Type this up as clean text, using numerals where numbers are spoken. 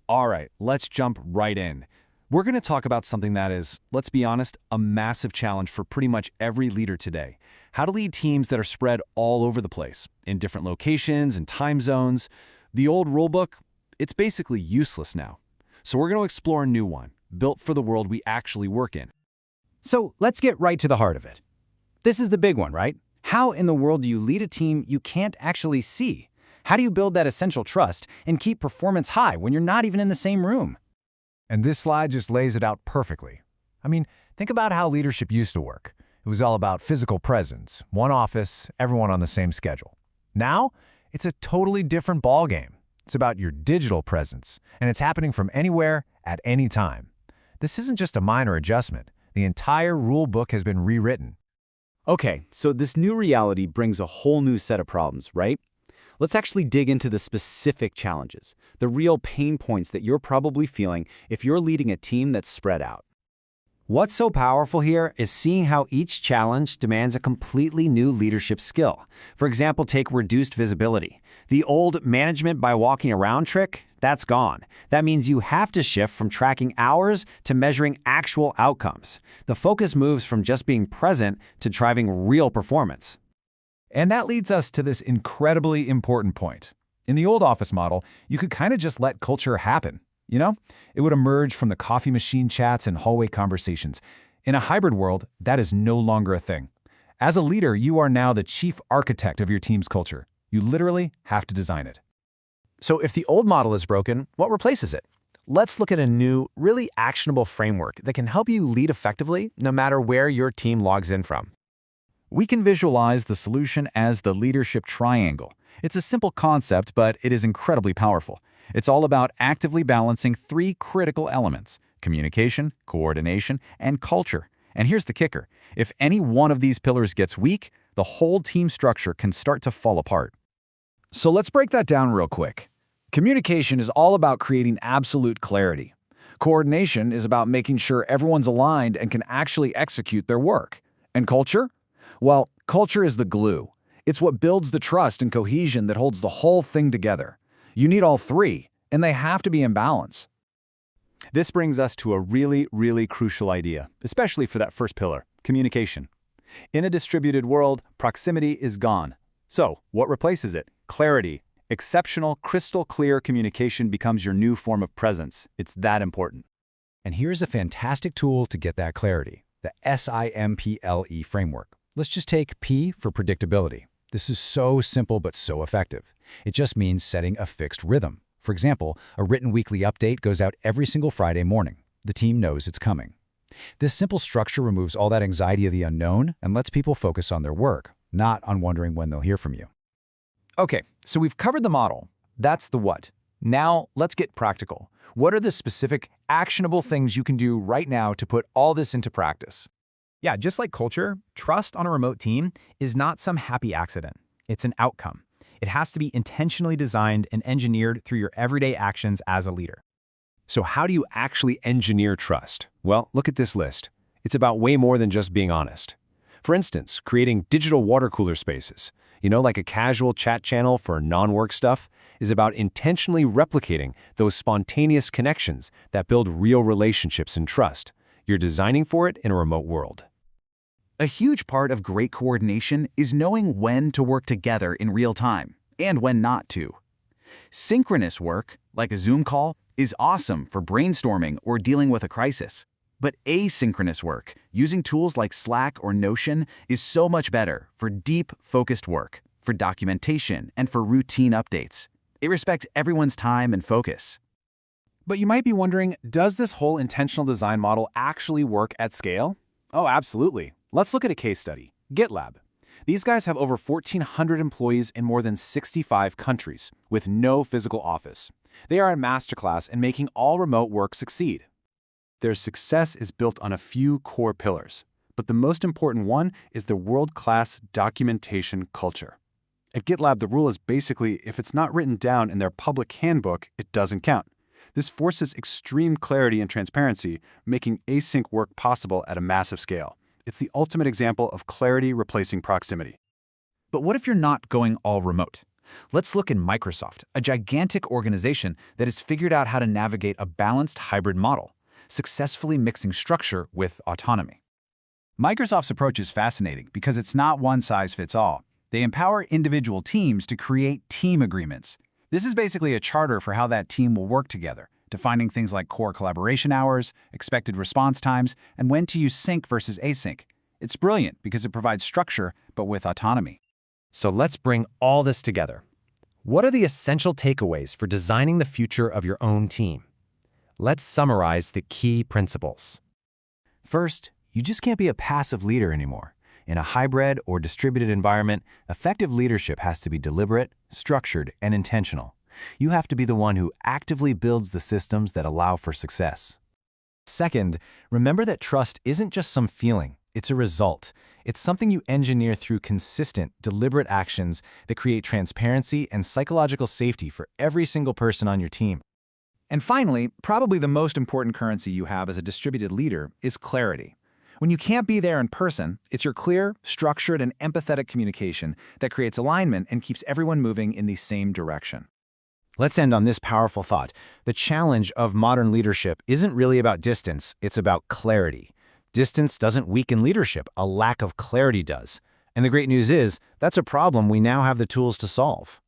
All right, let's jump right in. We're going to talk about something that is, let's be honest, a massive challenge for pretty much every leader today. How to lead teams that are spread all over the place, in different locations and time zones. The old rulebook, it's basically useless now. So we're going to explore a new one, built for the world we actually work in. So let's get right to the heart of it. This is the big one, right? How in the world do you lead a team you can't actually see? How do you build that essential trust and keep performance high when you're not even in the same room? And this slide just lays it out perfectly. I mean, think about how leadership used to work. It was all about physical presence, one office, everyone on the same schedule. Now, it's a totally different ballgame. It's about your digital presence, and it's happening from anywhere, at any time. This isn't just a minor adjustment. The entire rule book has been rewritten. Okay, so this new reality brings a whole new set of problems, right? Let's actually dig into the specific challenges, the real pain points that you're probably feeling if you're leading a team that's spread out. What's so powerful here is seeing how each challenge demands a completely new leadership skill. For example, take reduced visibility. The old management by walking around trick, that's gone. That means you have to shift from tracking hours to measuring actual outcomes. The focus moves from just being present to driving real performance. And that leads us to this incredibly important point. In the old office model, you could kind of just let culture happen. You know, it would emerge from the coffee machine chats and hallway conversations. In a hybrid world, that is no longer a thing. As a leader, you are now the chief architect of your team's culture. You literally have to design it. So if the old model is broken, what replaces it? Let's look at a new, really actionable framework that can help you lead effectively no matter where your team logs in from. We can visualize the solution as the leadership triangle. It's a simple concept, but it is incredibly powerful. It's all about actively balancing three critical elements: communication, coordination, and culture. And here's the kicker. If any one of these pillars gets weak, the whole team structure can start to fall apart. So let's break that down real quick. Communication is all about creating absolute clarity. Coordination is about making sure everyone's aligned and can actually execute their work. And culture? Well, culture is the glue. It's what builds the trust and cohesion that holds the whole thing together. You need all three, and they have to be in balance. This brings us to a really crucial idea, especially for that first pillar, communication. In a distributed world, proximity is gone. So, what replaces it? Clarity. Exceptional, crystal clear communication becomes your new form of presence. It's that important. And here's a fantastic tool to get that clarity, the SIMPLE framework. Let's just take P for predictability. This is so simple but so effective. It just means setting a fixed rhythm. For example, a written weekly update goes out every single Friday morning. The team knows it's coming. This simple structure removes all that anxiety of the unknown and lets people focus on their work, not on wondering when they'll hear from you. Okay, so we've covered the model. That's the what. Now, let's get practical. What are the specific, actionable things you can do right now to put all this into practice? Yeah, just like culture, trust on a remote team is not some happy accident. It's an outcome. It has to be intentionally designed and engineered through your everyday actions as a leader. So how do you actually engineer trust? Well, look at this list. It's about way more than just being honest. For instance, creating digital water cooler spaces, like a casual chat channel for non-work stuff, is about intentionally replicating those spontaneous connections that build real relationships and trust. You're designing for it in a remote world. A huge part of great coordination is knowing when to work together in real time and when not to. Synchronous work, like a Zoom call, is awesome for brainstorming or dealing with a crisis. But asynchronous work, using tools like Slack or Notion, is so much better for deep, focused work, for documentation, and for routine updates. It respects everyone's time and focus. But you might be wondering, does this whole intentional design model actually work at scale? Oh, absolutely. Let's look at a case study, GitLab. These guys have over 1,400 employees in more than 65 countries, with no physical office. They are a masterclass in making all remote work succeed. Their success is built on a few core pillars, but the most important one is the world-class documentation culture. At GitLab, the rule is basically if it's not written down in their public handbook, it doesn't count. This forces extreme clarity and transparency, making async work possible at a massive scale. It's the ultimate example of clarity replacing proximity. But what if you're not going all remote? Let's look at Microsoft, a gigantic organization that has figured out how to navigate a balanced hybrid model, successfully mixing structure with autonomy. Microsoft's approach is fascinating because it's not one size fits all. They empower individual teams to create team agreements. This is basically a charter for how that team will work together, defining things like core collaboration hours, expected response times, and when to use sync versus async. It's brilliant because it provides structure, but with autonomy. So let's bring all this together. What are the essential takeaways for designing the future of your own team? Let's summarize the key principles. First, you just can't be a passive leader anymore. In a hybrid or distributed environment, effective leadership has to be deliberate, structured, and intentional. You have to be the one who actively builds the systems that allow for success. Second, remember that trust isn't just some feeling, it's a result. It's something you engineer through consistent, deliberate actions that create transparency and psychological safety for every single person on your team. And finally, probably the most important currency you have as a distributed leader is clarity. When you can't be there in person, it's your clear, structured, and empathetic communication that creates alignment and keeps everyone moving in the same direction. Let's end on this powerful thought. The challenge of modern leadership isn't really about distance, it's about clarity. Distance doesn't weaken leadership, a lack of clarity does. And the great news is, that's a problem we now have the tools to solve.